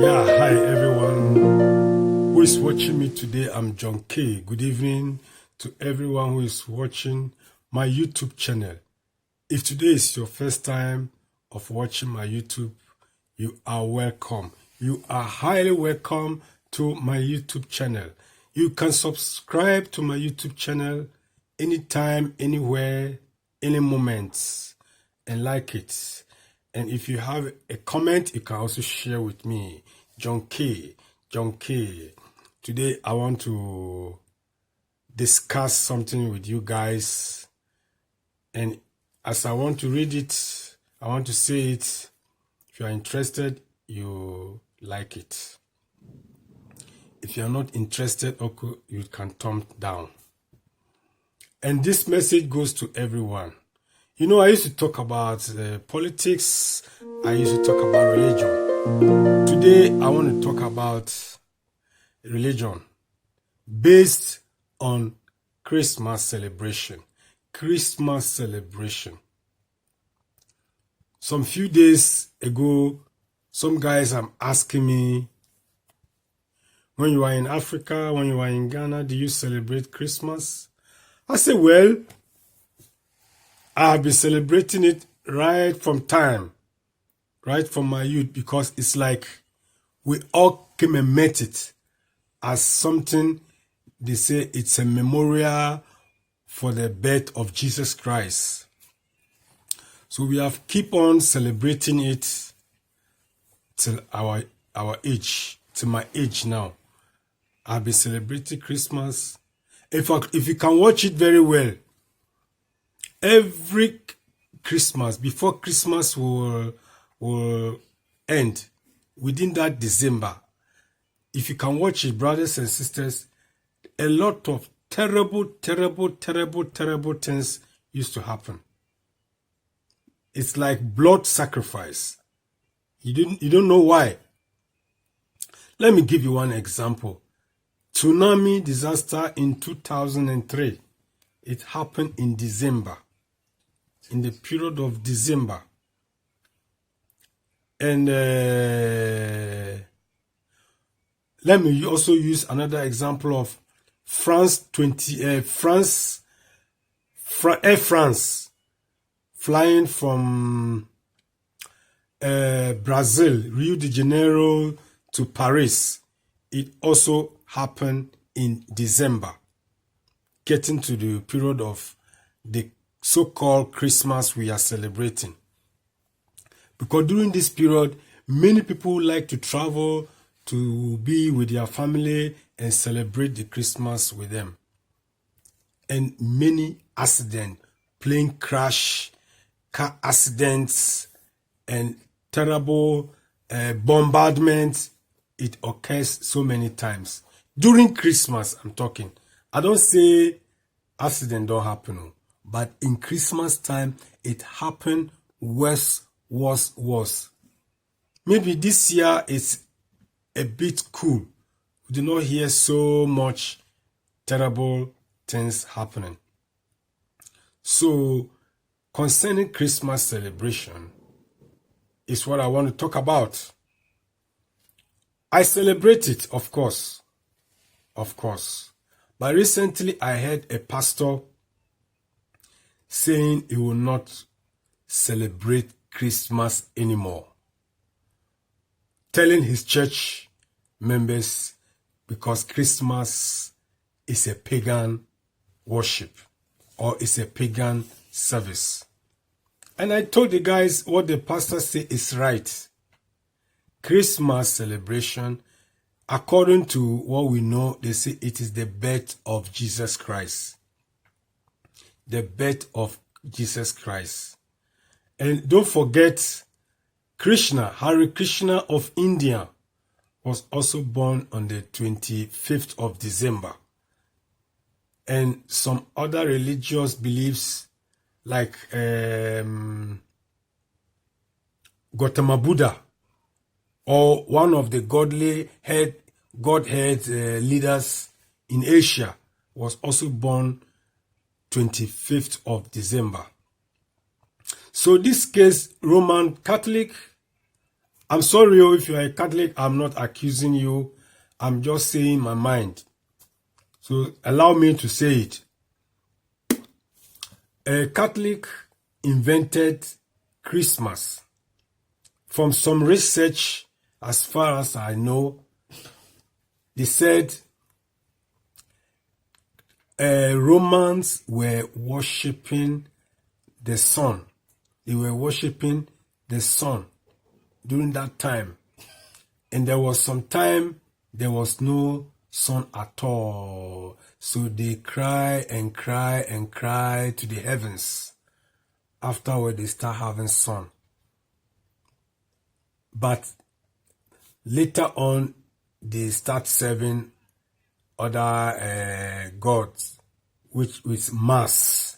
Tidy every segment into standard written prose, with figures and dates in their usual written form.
Yeah, hi everyone who is watching me today. I'm John K. Good evening to everyone who is watching my YouTube channel. If today is your first time of watching my YouTube, you are welcome. You are highly welcome to my YouTube channel. You can subscribe to my YouTube channel anytime, anywhere, any moment, and like it. And if you have a comment, you can also share with me. John K. Today I want to discuss something with you guys. And as I want to read it, I want to say it. If you are interested, you like it. If you are not interested, okay, you can thumb down. And this message goes to everyone. You know, I used to talk about politics. I used to talk about religion. Today, I want to talk about religion based on Christmas celebration. Christmas celebration. Some few days ago, some guys are asking me, when you are in Africa, when you are in Ghana, do you celebrate Christmas? I say, well, I have been celebrating it right from my youth, because it's like we all came and met it as something. They say it's a memorial for the birth of Jesus Christ. So we have keep on celebrating it till our age, till my age now. I've been celebrating Christmas. If you can watch it very well, every Christmas, before Christmas will end, within that December, if you can watch it, brothers and sisters, a lot of terrible things used to happen. It's like blood sacrifice. You don't know why. Let me give you one example. Tsunami disaster in 2003. It happened in December, in the period of December. And let me also use another example of Air France flying from Brazil, Rio de Janeiro to Paris. It also happened in December, getting to the period of the so-called Christmas we are celebrating. Because during this period, many people like to travel to be with their family and celebrate the Christmas with them. And many accidents, plane crash, car accidents, and terrible bombardments, it occurs so many times. During Christmas, I'm talking. I don't say accident don't happen, but in Christmas time, it happened worse. Maybe this year is a bit cool. We do not hear so much terrible things happening. So, concerning Christmas celebration is what I want to talk about. I celebrate it, of course. But recently I heard a pastor saying he will not celebrate Christmas anymore, telling his church members because Christmas is a pagan worship or is a pagan service. And I told the guys what the pastor said is right. Christmas celebration, according to what we know, they say it is the birth of Jesus Christ. The birth of Jesus Christ. And don't forget, Hare Krishna of India was also born on the 25th of December. And some other religious beliefs like Gautama Buddha, or one of the Godhead leaders in Asia, was also born 25th of December. So this case, Roman Catholic I'm sorry if you are a Catholic, I'm not accusing you. I'm just saying my mind. So allow me to say it. A Catholic invented Christmas. From some research, as far as I know, they said Romans were worshipping the sun. They were worshipping the sun during that time. And there was some time there was no sun at all. So they cry and cry and cry to the heavens. Afterward, they start having sun. But later on, they start serving other gods, which is Mars.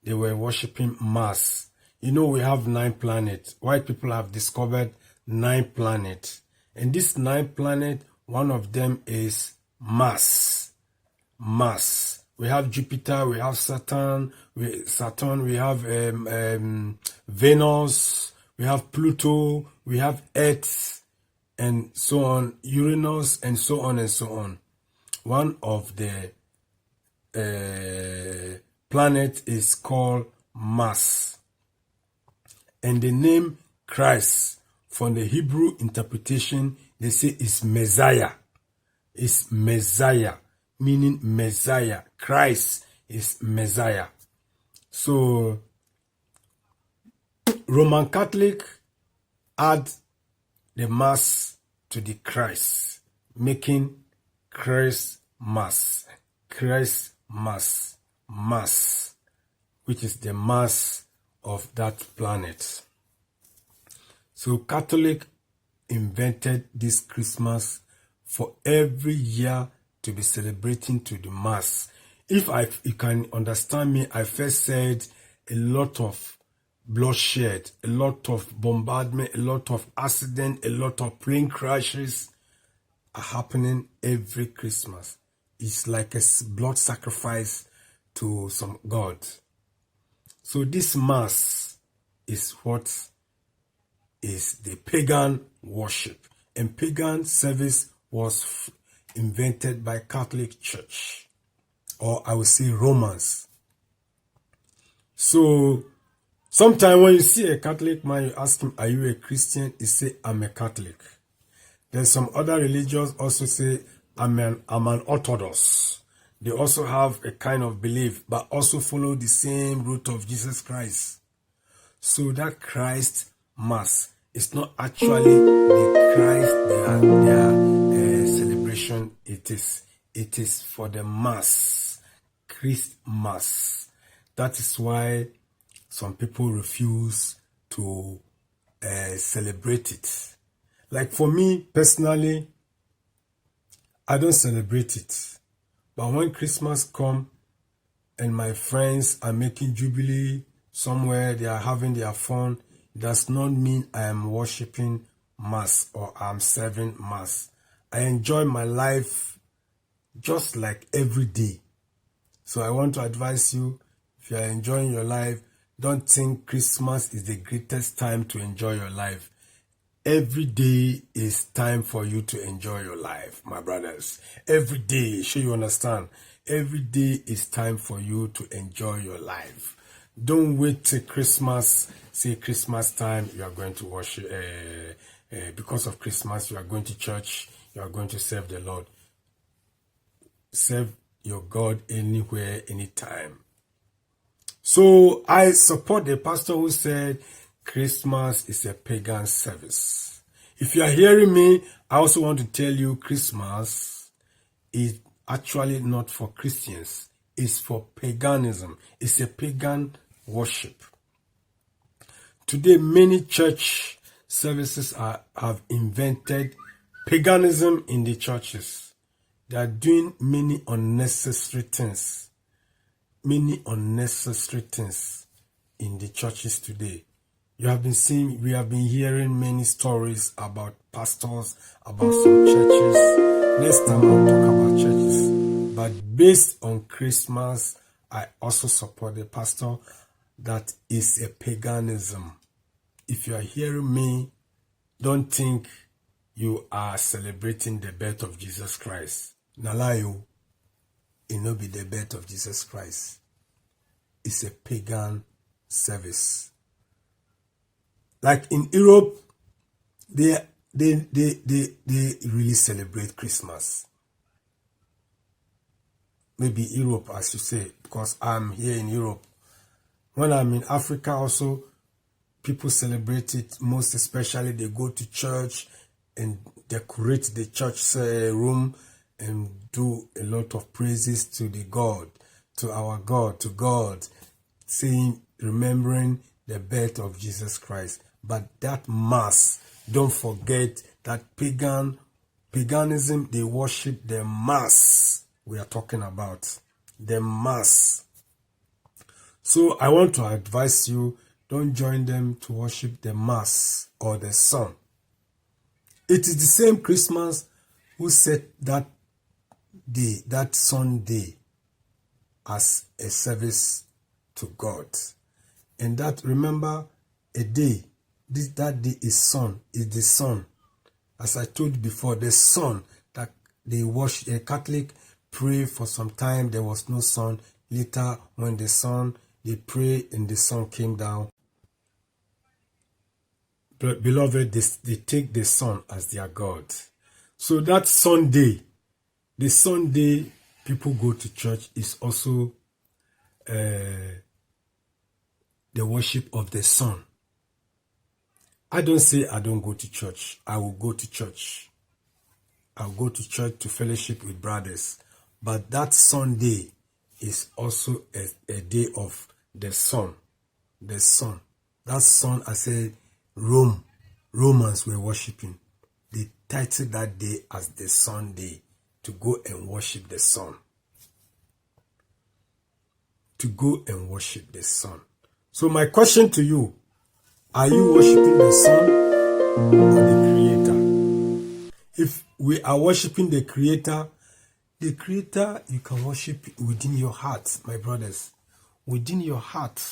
They were worshipping Mars. You know, we have 9 planets. White people have discovered 9 planets. And this 9 planet, one of them is Mars. We have Jupiter, we have Saturn, we have Venus, we have Pluto, we have Earth, and so on, Uranus, and so on and so on. One of the planet is called Mars. And the name Christ, from the Hebrew interpretation, they say is Messiah. It's Messiah, meaning Messiah. Christ is Messiah. So, Roman Catholic add the Mass to the Christ, making Christ Mass, which is the mass of that planet. So Catholic invented this Christmas for every year to be celebrating to the Mass. If you can understand me, I first said a lot of bloodshed, a lot of bombardment, a lot of accident, a lot of plane crashes are happening every Christmas. It's like a blood sacrifice to some god. So this Mass is what is the pagan worship. And pagan service was invented by Catholic Church, or I would say Romans. So sometimes when you see a Catholic man, you ask him, are you a Christian? He say, I'm a Catholic. Then some other religions also say, I'm an Orthodox. They also have a kind of belief, but also follow the same route of Jesus Christ. So that Christ Mass is not actually the Christ, their celebration. It is for the Mass, Christmas. That is why some people refuse to celebrate it. Like for me personally, I don't celebrate it. But when Christmas comes and my friends are making jubilee somewhere, they are having their fun, it does not mean I am worshiping Mass or I'm serving Mass. I enjoy my life just like every day. So I want to advise you, if you are enjoying your life, don't think Christmas is the greatest time to enjoy your life. Every day is time for you to enjoy your life, my brothers. Every day, sure you understand. Every day is time for you to enjoy your life. Don't wait till Christmas. Say Christmas time, you are going to worship. Because of Christmas, you are going to church. You are going to serve the Lord. Serve your God anywhere, anytime. So I support the pastor who said Christmas is a pagan service. If you are hearing me, I also want to tell you Christmas is actually not for Christians. It's for paganism. It's a pagan worship. Today, many church services have invented paganism in the churches. They are doing many unnecessary things. Many unnecessary things in the churches today. We have been hearing many stories about pastors, about some churches. Next time I'll talk about churches. But based on Christmas, I also support the pastor that is a paganism. if you are hearing me, don't think you are celebrating the birth of Jesus Christ. Nalayo, it no be the birth of Jesus Christ. It's a pagan service. Like in Europe, they really celebrate Christmas. Maybe Europe, as you say, because I'm here in Europe. When I'm in Africa also, people celebrate it. Most especially, they go to church and decorate the church room and do a lot of praises to the God, to our God, to God, saying, remembering the birth of Jesus Christ. But that mass, don't forget that paganism, they worship the mass we are talking about. The mass. So I want to advise you, don't join them to worship the mass or the sun. It is the same Christmas who set that day, that Sunday, as a service to God. And that, remember, a day, that day is sun, is the sun. As I told you before, the sun that they worship, a Catholic pray for some time, there was no sun. Later, when the sun, they pray and the sun came down. But beloved, they take the sun as their God. So that Sunday, the Sunday people go to church is also the worship of the sun. I don't say I don't go to church. I will go to church. I'll go to church to fellowship with brothers. But that Sunday is also a day of the sun. The sun. That sun, I said, Romans were worshiping. They titled that day as the Sunday, to go and worship the sun. To go and worship the sun. So my question to you, are you worshiping the sun or the Creator? If we are worshiping the Creator, you can worship within your heart, my brothers. Within your heart,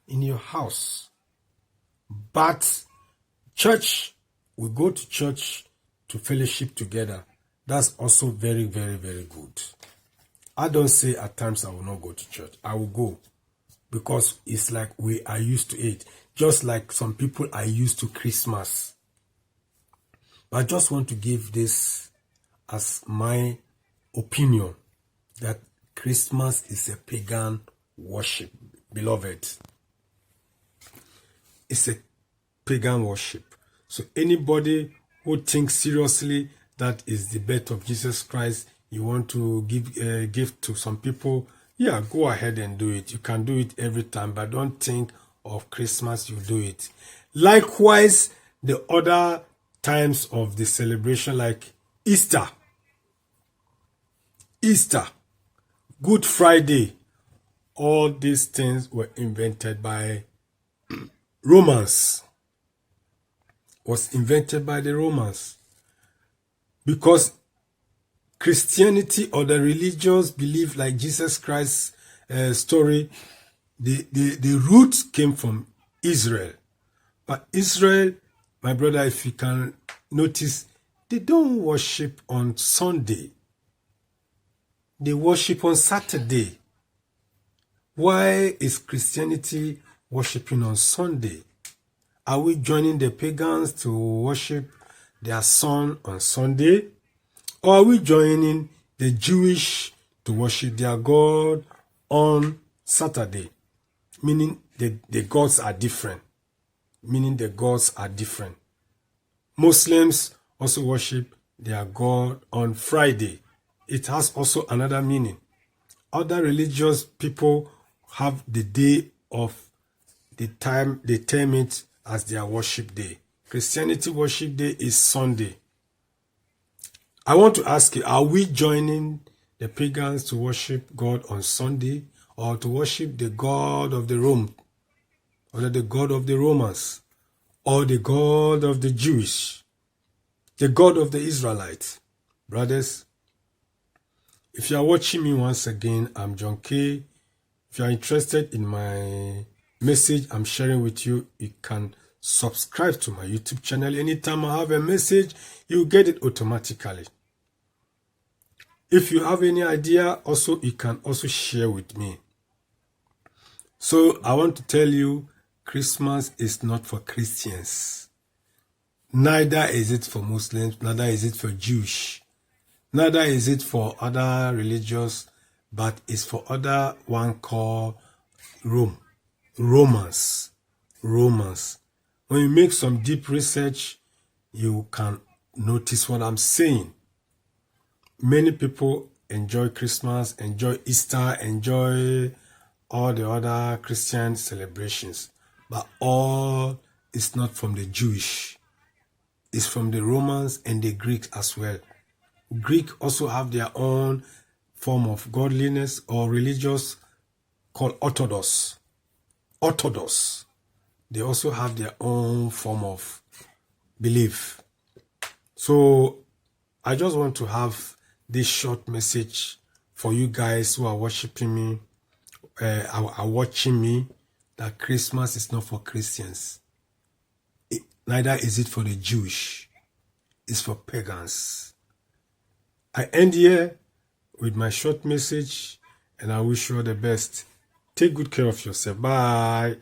in your house. But church, we go to church to fellowship together. That's also very, very, very good. I don't say at times I will not go to church. I will go because it's like we are used to it. Just like some people are used to Christmas. But I just want to give this as my opinion that Christmas is a pagan worship, beloved. It's a pagan worship. So anybody who thinks seriously that is the birth of Jesus Christ, you want to give a gift to some people, yeah, go ahead and do it. You can do it every time, but don't think of Christmas, you do it. Likewise, the other times of the celebration, like Easter, Good Friday, all these things were invented by Romans. Was invented by the Romans. Because Christianity or the religious belief, like Jesus Christ's story, the roots came from Israel. But Israel, my brother, if you can notice, they don't worship on Sunday. They worship on Saturday. Why is Christianity worshiping on Sunday? Are we joining the pagans to worship their sun on Sunday? Or are we joining the Jewish to worship their God on Saturday? Meaning the gods are different. Muslims also worship their God on Friday. It has also another meaning. Other religious people have the day of the time, they term it as their worship day. Christianity worship day is Sunday. I want to ask you, are we joining the pagans to worship God on Sunday or to worship the God of the Rome, or the God of the Romans, or the God of the Jewish, the God of the Israelites? Brothers, if you are watching me once again, I'm John K. If you are interested in my message I'm sharing with you, you can subscribe to my YouTube channel. Anytime I have a message, you get it automatically. If you have any idea, also you can also share with me. So I want to tell you, Christmas is not for Christians. Neither is it for Muslims, neither is it for Jewish, neither is it for other religions, but it's for other one called Romans. When you make some deep research, you can notice what I'm saying. Many people enjoy Christmas, enjoy Easter, enjoy all the other Christian celebrations, but all is not from the Jewish. It's from the Romans and the Greeks as well. Greek also have their own form of godliness or religious called Orthodox. They also have their own form of belief. So I just want to have this short message for you guys who are worshiping me, are watching me, that Christmas is not for Christians. Neither is it for the Jewish. It's for pagans. I end here with my short message, and I wish you all the best. Take good care of yourself. Bye.